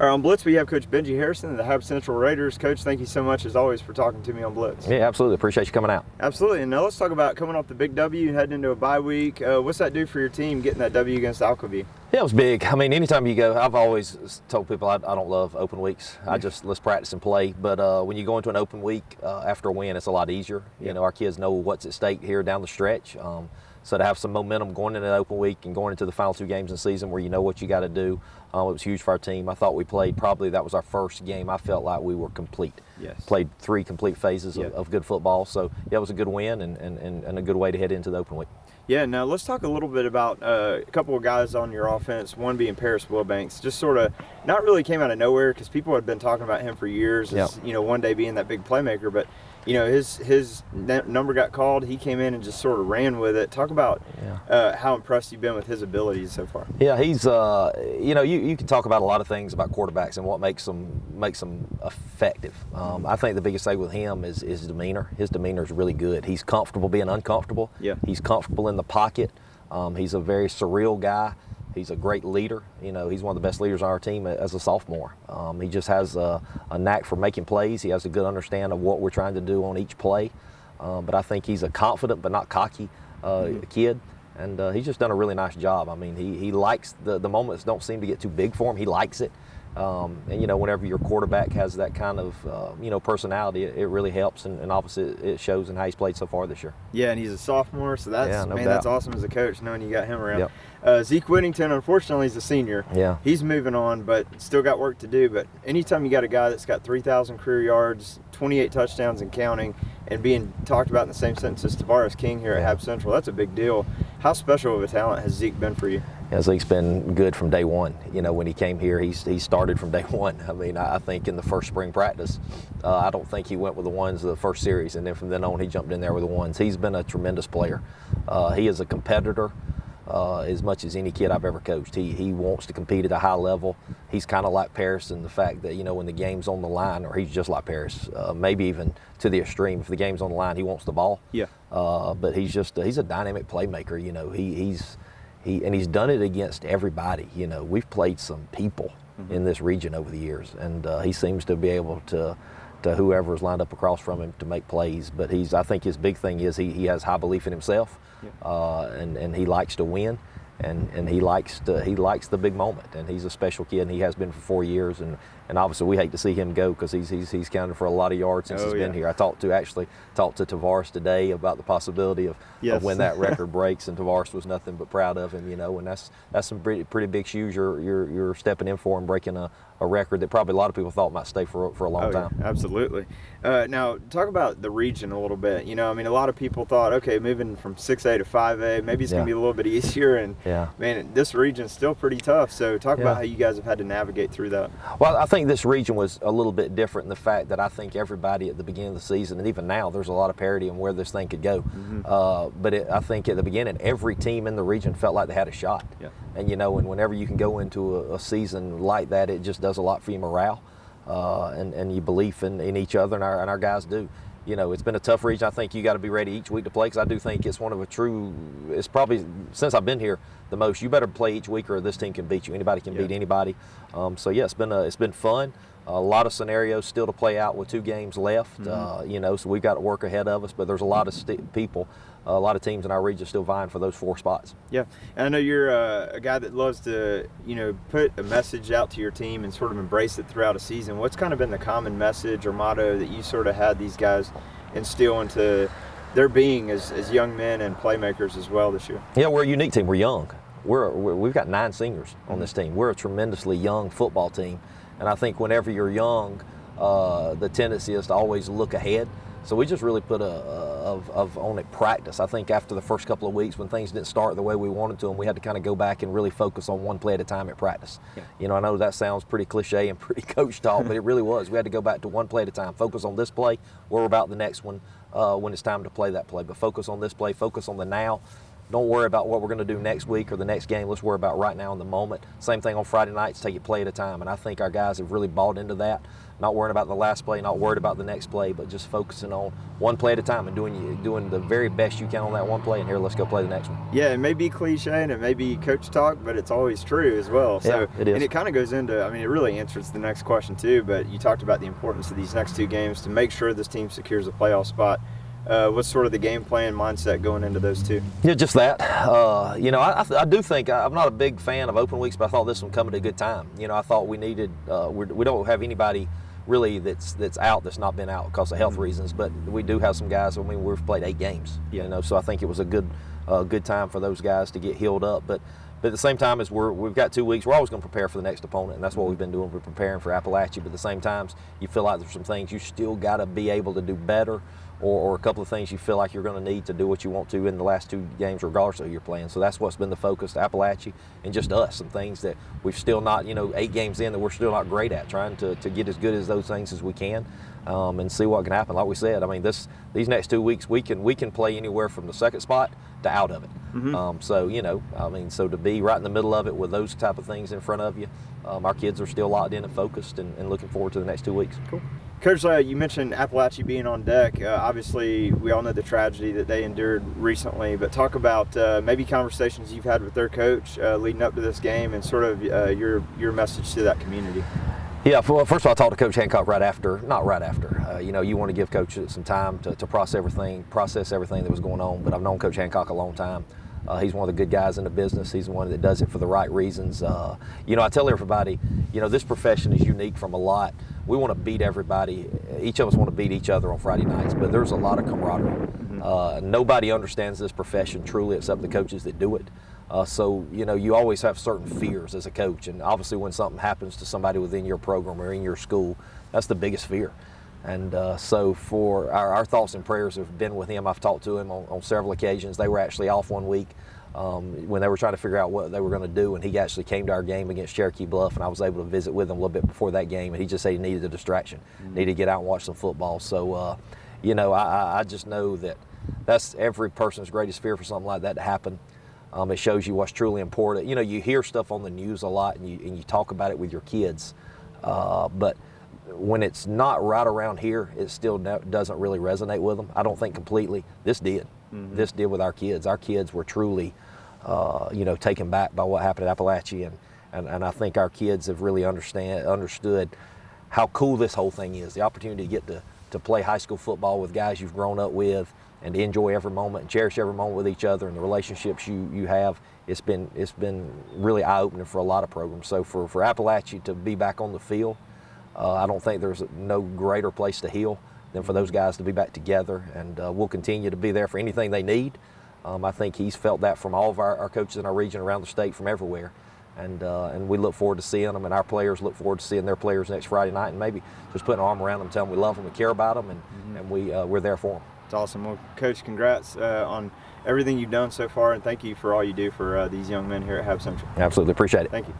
All right, on Blitz, we have Coach Benji Harrison of the Habersham Central Raiders. Coach, thank you so much, as always, for talking to me on Blitz. Yeah, absolutely. Appreciate you coming out. Absolutely. And now let's talk about coming off the big W, heading into a bye week. What's that do for your team, getting that W against Alcovy? Yeah, it was big. I mean, anytime you go, I've always told people I don't love open weeks. Let's practice and play. But when you go into an open week after a win, it's a lot easier. You know, our kids know what's at stake here down the stretch. So to have some momentum going into the open week and going into the final 2 games in the season where you know what you got to do, it was huge for our team. I thought we played that was our first game. I felt like we were complete. Yes. Played 3 complete phases of good football. So yeah, it was a good win and a good way to head into the open week. Yeah, now let's talk a little bit about a couple of guys on your offense, one being Paris Wilbanks. Just sort of not really came out of nowhere because people had been talking about him for years as, you know, one day being that big playmaker. But, you know, his number got called. He came in and just sort of ran with it. Talk about how impressed you've been with his abilities so far. Yeah, he's, you know, you can talk about a lot of things about quarterbacks and what makes them effective. I think the biggest thing with him is his demeanor. His demeanor is really good. He's comfortable being uncomfortable. Yeah. He's comfortable in the pocket. He's a very surreal guy. He's a great leader. You know, he's one of the best leaders on our team as a sophomore. He just has a knack for making plays. He has a good understanding of what we're trying to do on each play. But I think he's a confident but not cocky kid. And he's just done a really nice job. I mean, he likes the moments don't seem to get too big for him. He likes it. And, you know, whenever your quarterback has that kind of, you know, personality, it really helps. And obviously it shows in how he's played so far this year. Yeah, and he's a sophomore, so that's, that's awesome as a coach, knowing you got him around. Yep. Zeke Whittington, unfortunately, is a senior. Yeah. He's moving on, but still got work to do. But anytime you got a guy that's got 3,000 career yards, 28 touchdowns and counting, and being talked about in the same sentence as Tavares King here at Hab Central, that's a big deal. How special of a talent has Zeke been for you? Yeah, Zeke's been good from day one. You know, when he came here, he started from day one. I mean, I think in the first spring practice, I don't think he went with the ones the first series, and then from then on he jumped in there with the ones. He's been a tremendous player. He is a competitor. As much as any kid I've ever coached. He wants to compete at a high level. He's kind of like Paris in the fact that, you know, when the game's on the line, or he's just like Paris, maybe even to the extreme. If the game's on the line, he wants the ball. Yeah. But he's a dynamic playmaker. You know, he's done it against everybody. You know, we've played some people in this region over the years, and he seems to be able to whoever's lined up across from him to make plays. But I think his big thing is he has high belief in himself. And he likes to win, and he likes the big moment, and he's a special kid, and he has been for 4 years, and obviously we hate to see him go because he's counted for a lot of yards since he's been here. I talked to Tavares today about the possibility of when that record breaks, and Tavares was nothing but proud of him, you know, and that's some pretty big shoes you're stepping in for, and breaking a record that probably a lot of people thought might stay for a long time. Yeah, absolutely. Now, talk about the region a little bit. You know, I mean, a lot of people thought, okay, moving from 6A to 5A, maybe it's going to be a little bit easier. And, man, this region's still pretty tough. So talk about how you guys have had to navigate through that. Well, I think this region was a little bit different in the fact that I think everybody at the beginning of the season, and even now, there's a lot of parity on where this thing could go. But I think at the beginning, every team in the region felt like they had a shot. Yeah. And, you know, and whenever you can go into a season like that, it just does a lot for your morale and your belief in each other, and our guys do. You know, it's been a tough region. I think you got to be ready each week to play, because I do think it's one of it's probably, since I've been here, the most. You better play each week or this team can beat you. Anybody can beat anybody. So, yeah, it's been fun. A lot of scenarios still to play out with 2 games left, you know, so we've got work ahead of us, but there's a lot of people, a lot of teams in our region still vying for those 4 spots. Yeah, and I know you're a guy that loves to, you know, put a message out to your team and sort of embrace it throughout a season. What's kind of been the common message or motto that you sort of had these guys instill into their being as young men and playmakers as well this year? Yeah, we're a unique team. We're young. We've got 9 seniors on this team. We're a tremendously young football team. And I think whenever you're young, the tendency is to always look ahead. So we just really put on it practice. I think after the first couple of weeks, when things didn't start the way we wanted to, and we had to kind of go back and really focus on one play at a time at practice. Yeah. You know, I know that sounds pretty cliche and pretty coach talk, but it really was. We had to go back to one play at a time, focus on this play, worry about the next one when it's time to play that play. But focus on this play, focus on the now. Don't worry about what we're going to do next week or the next game. Let's worry about right now in the moment. Same thing on Friday nights, take it play at a time. And I think our guys have really bought into that. Not worrying about the last play, not worried about the next play, but just focusing on one play at a time and doing the very best you can on that one play. And here, let's go play the next one. Yeah, it may be cliche and it may be coach talk, but it's always true as well. So, yeah, it is. And it kind of goes into, I mean, it really answers the next question too, but you talked about the importance of these next 2 games to make sure this team secures a playoff spot. What's sort of the game plan mindset going into those 2? Yeah, just that. I do think I'm not a big fan of open weeks, but I thought this one coming at a good time. I thought we needed. We don't have anybody really that's out that's not been out because of health reasons, but we do have some guys. I mean, we've played 8 games. So I think it was a good time for those guys to get healed up, but. But at the same time, as we've got 2 weeks, we're always going to prepare for the next opponent, and that's what we've been doing. We're preparing for Appalachia, but at the same time, you feel like there's some things you still got to be able to do better, or a couple of things you feel like you're going to need to do what you want to in the last 2 games, regardless of who you're playing. So that's what's been the focus, Appalachia, and just us, some things that we've still not, 8 games in that we're still not great at, trying to get as good as those things as we can. And see what can happen. Like we said, I mean, these next 2 weeks, we can play anywhere from the second spot to out of it. So to be right in the middle of it with those type of things in front of you, our kids are still locked in and focused and looking forward to the next 2 weeks. Cool. Coach, you mentioned Appalachia being on deck. Obviously, we all know the tragedy that they endured recently, but talk about maybe conversations you've had with their coach leading up to this game and sort of your message to that community. Yeah, well, first of all, I talked to Coach Hancock not right after. You want to give Coach some time to process everything that was going on, but I've known Coach Hancock a long time. He's one of the good guys in the business. He's the one that does it for the right reasons. I tell everybody, this profession is unique from a lot. We want to beat everybody. Each of us want to beat each other on Friday nights, but there's a lot of camaraderie. Nobody understands this profession truly except the coaches that do it. So you always have certain fears as a coach, and obviously when something happens to somebody within your program or in your school, that's the biggest fear. And so for our thoughts and prayers have been with him. I've talked to him on several occasions. They were actually off one week when they were trying to figure out what they were going to do, and he actually came to our game against Cherokee Bluff, and I was able to visit with him a little bit before that game, and he just said he needed a distraction, needed to get out and watch some football. So, I just know that that's every person's greatest fear for something like that to happen. It shows you what's truly important. You hear stuff on the news a lot, and you talk about it with your kids, but when it's not right around here, it still doesn't really resonate with them. I don't think completely. This did. This did with our kids. Our kids were truly, taken back by what happened at Appalachia, and I think our kids have really understood how cool this whole thing is. The opportunity to get to play high school football with guys you've grown up with, and to enjoy every moment and cherish every moment with each other and the relationships you have. It's been really eye-opening for a lot of programs. So for Appalachia to be back on the field, I don't think there's no greater place to heal than for those guys to be back together, and we'll continue to be there for anything they need. I think he's felt that from all of our coaches in our region, around the state, from everywhere. And we look forward to seeing them, and our players look forward to seeing their players next Friday night, and maybe just putting an arm around them, telling them we love them, we care about them, and we're there for them. It's awesome. Well, Coach, congrats on everything you've done so far, and thank you for all you do for these young men here at Hab Central. Absolutely. Appreciate it. Thank you.